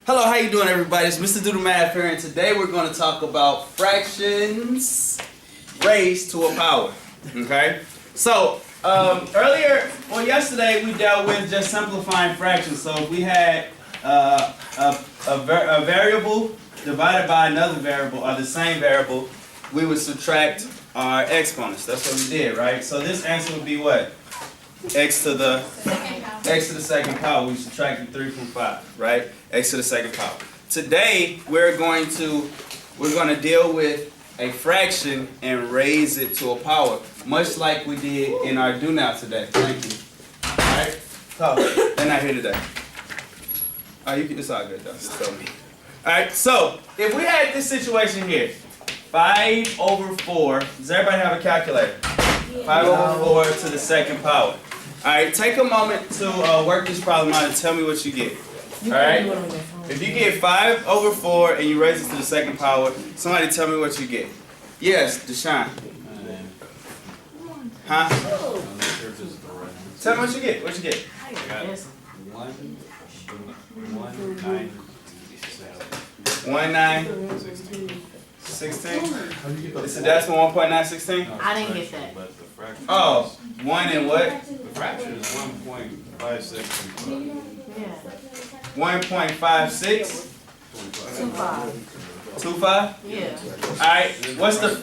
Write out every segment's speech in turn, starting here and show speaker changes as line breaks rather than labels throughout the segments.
Hello, how you doing, everybody? It's MrDoTheMath here, and today we're going to talk about fractions raised to a power. Okay? So, yesterday we dealt with just simplifying fractions. So if we had a variable divided by another variable, or the same variable, we would subtract our exponents. That's what we did, right? So this answer would be what? X to the second power. We subtracted 3 from 5, right? X to the second power. Today we're going to deal with a fraction and raise it to a power, much like we did in our do now today. Thank you. All right. So they're not here today. Oh, it's all good though. Just tell me. All right. So if we had this situation here, 5 over 4. Does everybody have a calculator? 5 over 4 to the second power. Alright, take a moment to work this problem out and tell me what you get. Alright? If you get 5 over 4 and you raise it to the second power, somebody tell me what you get. Yes, Deshaun. Huh? Tell me what you get. What you get?
I got
1, 9, 16. It's a decimal 1.916?
I didn't get that.
But the fraction.
Oh, 1 and what?
The fraction is 1.56.
Yeah.
1.56?
2.5.
2.5?
Yeah.
Alright,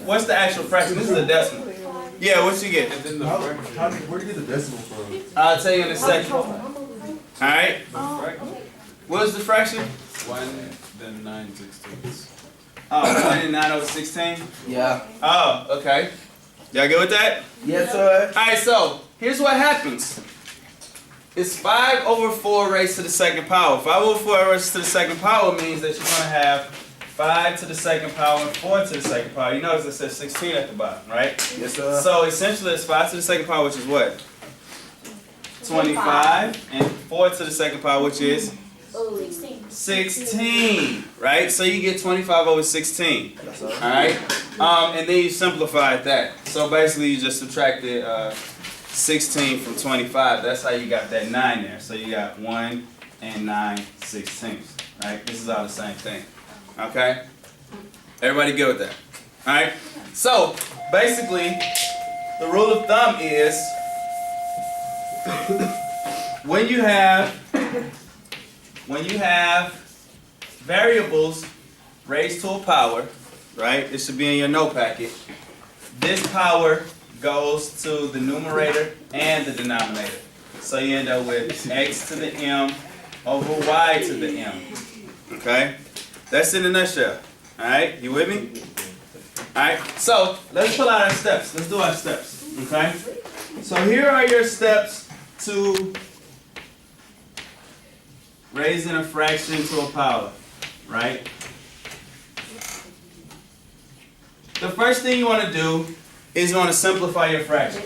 what's the actual fraction? This is a decimal. Yeah, what you get?
And then the fraction.
Where do you get the decimal from?
I'll tell you in a second. Alright? What is the fraction?
1 then 9/16.
Oh, 1 and 9 over 16?
Yeah.
Oh, okay. Y'all good with that?
Yes, sir.
Alright, so here's what happens. It's 5 over 4 raised to the second power. 5 over 4 raised to the second power means that you're going to have 5 to the second power and 4 to the second power. You notice it says 16 at the bottom, right?
Yes, sir.
So essentially it's 5 to the second power, which is what? 25. And 4 to the second power, which is? 16, right? So you get 25 over 16.
Yes, sir.
Alright? And then you simplified that. So basically you just subtracted 16 from 25. That's how you got that 9 there. So you got 1 and 9/16. Right? This is all the same thing. Okay? Everybody good with that? Alright? So basically the rule of thumb is when you have variables raised to a power, right? It should be in your note packet. This power goes to the numerator and the denominator. So you end up with x to the m over y to the m. Okay? That's in a nutshell. Alright? You with me? Alright? So let's pull out our steps. Let's do our steps. Okay? So here are your steps to raising a fraction to a power, right? The first thing you want to do is you want to simplify your fraction.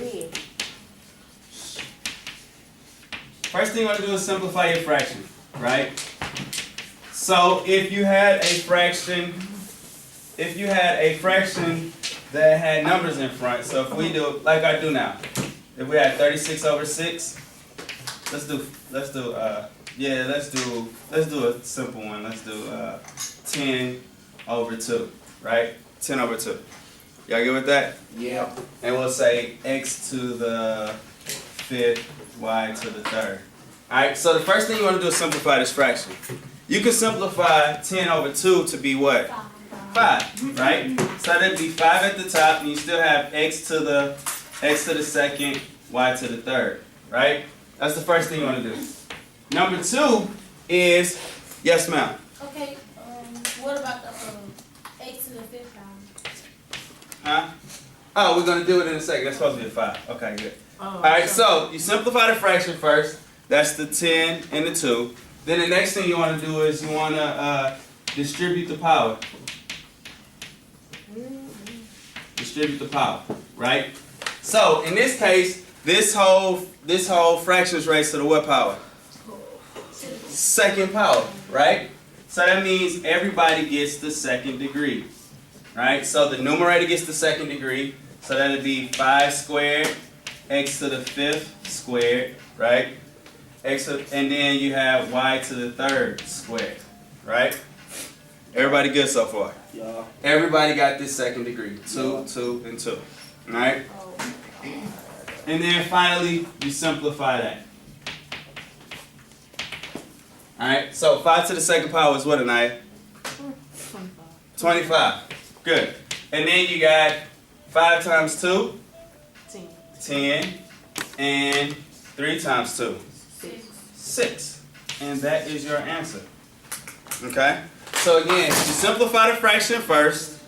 First thing you want to do is simplify your fraction, right? So if you had a fraction that had numbers in front, so if we do like I do now, if we had 36 over 6, let's do a simple one. Let's do 10 over 2, right? 10 over 2. Y'all good with that?
Yeah.
And we'll say x to the 5th, y to the 3rd. Alright, so the first thing you want to do is simplify this fraction. You can simplify 10 over 2 to be what? 5, right? So that'd be 5 at the top, and you still have x to the 2nd, y to the 3rd, right? That's the first thing you want to do. Number 2 is, yes ma'am.
Okay, what about the x to the 5th power?
Huh? Oh, we're going to do it in a second. That's supposed to be a 5. Okay, good.
Oh,
Alright, so you simplify the fraction first. That's the 10 and the 2. Then the next thing you want to do is you want to distribute the power. Distribute the power, right? So in this case, this whole fraction is raised to the what power? Second power, right? So that means everybody gets the second degree, right? So the numerator gets the second degree, so that'd be 5 squared, x to the 5th squared, right? And then you have y to the 3rd squared, right? Everybody good so far?
Yeah.
Everybody got this second degree. 2, 2, and 2. Alright? And then finally, you simplify that. Alright, so 5 to the second power is what, Anaya? 25. Good. And then you got 5 times 2? 10. And 3 times 2? 6. And that is your answer. Okay? So again, you simplify the fraction first,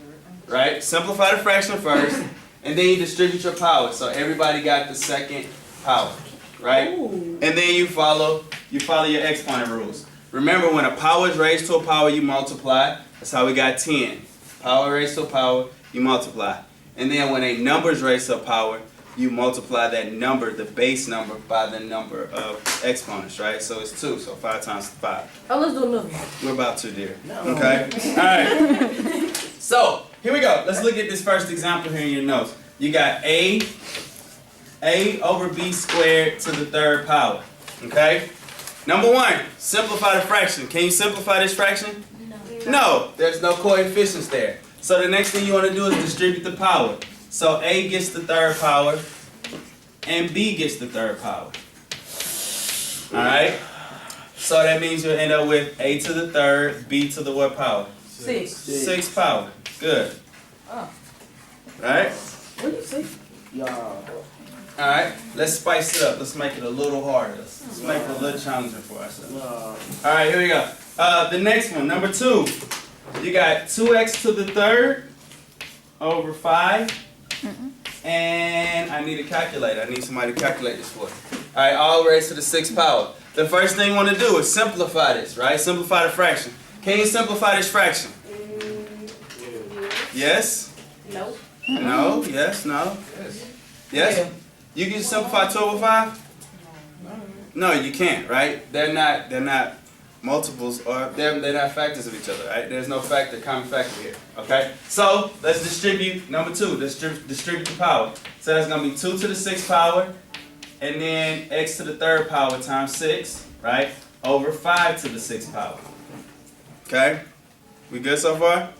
right? Simplify the fraction first, and then you distribute your power. So everybody got the second power, right? And then you follow your exponent rules. Remember, when a power is raised to a power, you multiply. That's how we got 10. Power raised to a power, you multiply. And then when a number is raised to a power, you multiply that number, the base number, by the number of exponents, right? So it's 2, so 5 times 5.
Oh, let's do another one.
We're about to, dear. Okay? Alright. So, here we go. Let's look at this first example here in your notes. You got A over B squared to the third power. Okay? Number 1, simplify the fraction. Can you simplify this fraction? No. There's no coefficients there. So the next thing you want to do is distribute the power. So A gets the third power, and B gets the third power. Alright? So that means you'll end up with A to the third, B to the what power?
6.
6 power. Good.
Oh.
Alright?
What do you say?
Yeah.
Alright, let's spice it up. Let's make it a little harder. Let's make it a little challenging for ourselves.
Nah.
Alright, here we go. The next one, number 2. You got 2x to the third over 5. And I need a calculator. I need somebody to calculate this for me. Alright, all raised to the 6th power. The first thing you want to do is simplify this, right? Simplify the fraction. Can you simplify this fraction? Yes?
No.
No? Yes? No? Yes? You can simplify 2 over 5? No, you can't, right? They're not multiples, or they're not factors of each other, right? There's no common factor here, okay? So, let's distribute, number 2, distribute the power. So that's going to be 2 to the 6th power, and then x to the third power times 6, right? Over 5 to the 6th power. Okay? We good so far?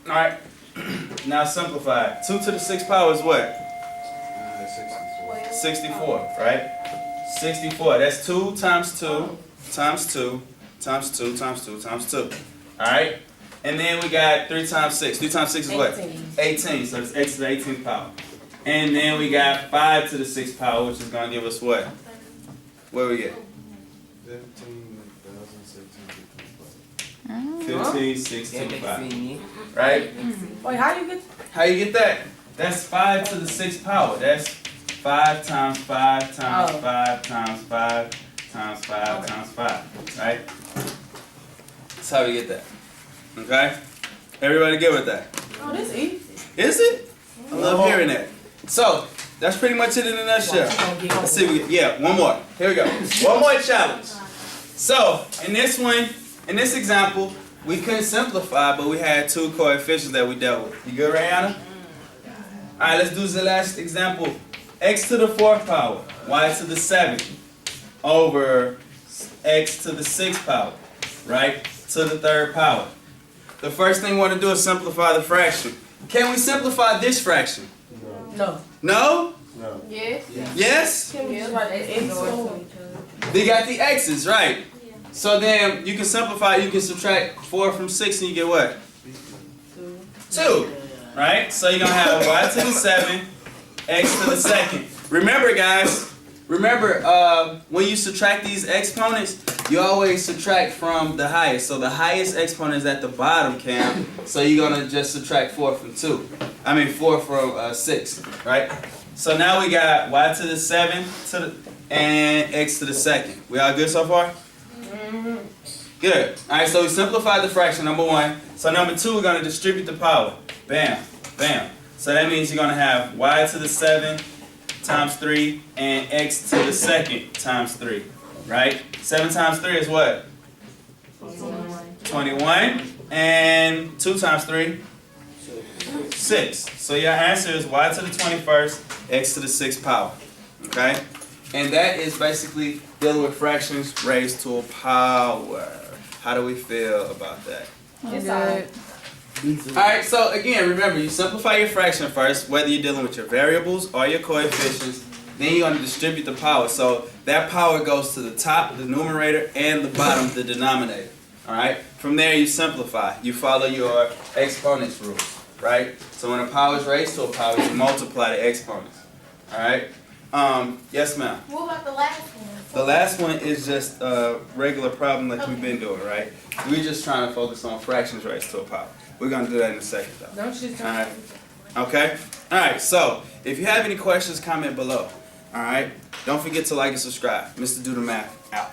Alright. Now simplify. 2 to the 6th power is what? 64, right? 64. That's 2 times 2 times 2 times 2 times 2 times 2. Alright? And then we got 3 times 6. 3 times 6 is what? 18. So it's x to the 18th power. And then we got 5 to the 6th power, which is going to give us what? What do we get? 15,625. Right?
Wait, how you get?
How you get that? That's 5 to the 6th power. That's 5 times 5 times 5 times 5 times 5 times 5. Right? That's how we get that. Okay? Everybody good with that?
Oh, this easy.
Is it? I love hearing that. So, that's pretty much it in a nutshell. Let's see. One more. Here we go. One more challenge. So, in this example, we couldn't simplify, but we had 2 coefficients that we dealt with. You good, Rihanna? Alright, let's do the last example. X to the 4th power, y to the 7th, over x to the 6th power, right? To the 3rd power. The first thing we want to do is simplify the fraction. Can we simplify this fraction?
No.
No?
No.
Yes.
Yes?
Can we just write the X over?
They got the x's, right? So then you can simplify, you can subtract 4 from 6 and you get what? 2. Right? So you're going to have y to the 7, x to the 2nd. Remember, guys, when you subtract these exponents, you always subtract from the highest. So the highest exponent is at the bottom, Cam. So you're going to just subtract 4 from 4 from 6, right? So now we got y to the 7 and x to the 2nd. We all good so far? Good. Alright, so we simplified the fraction, number 1. So number 2, we're going to distribute the power. Bam, bam. So that means you're going to have y to the 7 times 3 and x to the 2nd times 3. Right? 7 times 3 is what? 21. And 2 times 3? 6. So your answer is y to the 21st, x to the 6th power. Okay? And that is basically dealing with fractions raised to a power. How do we feel about that?
It's alright.
Alright, so again, remember, you simplify your fraction first, whether you're dealing with your variables or your coefficients. Then you're going to distribute the power. So that power goes to the top, the numerator, and the bottom, the denominator. Alright? From there, you simplify. You follow your exponents rules. Right? So when a power is raised to a power, you multiply the exponents. Alright? Yes, ma'am.
What about the last one?
The last one is just a regular problem like we've been doing, right? We're just trying to focus on fractions raised to a power. We're going to do that in a second, though.
Don't you tell
Alright? Okay? Alright, so if you have any questions, comment below. Alright? Don't forget to like and subscribe. MrDoTheMath out.